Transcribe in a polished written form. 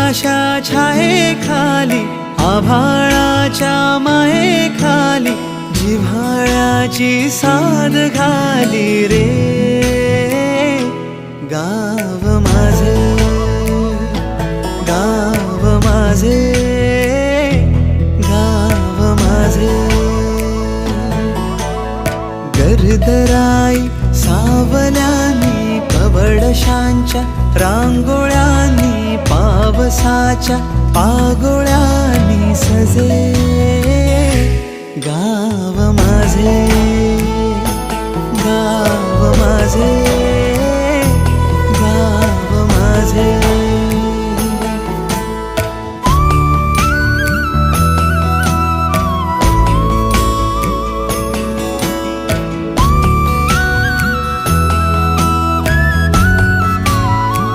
उन्हाच्या छायेखाली आभाळाच्या मायेखाली जिव्हाळ्याची साद घाली रे गाव माझे, गाव माझे, गाव माझे. गर्दराई सावल्यानी कवडशांच्या रांगोळ्यांनी पावसाच्या पागोळ्यांनी सजे गाव माझे, गाव माझे.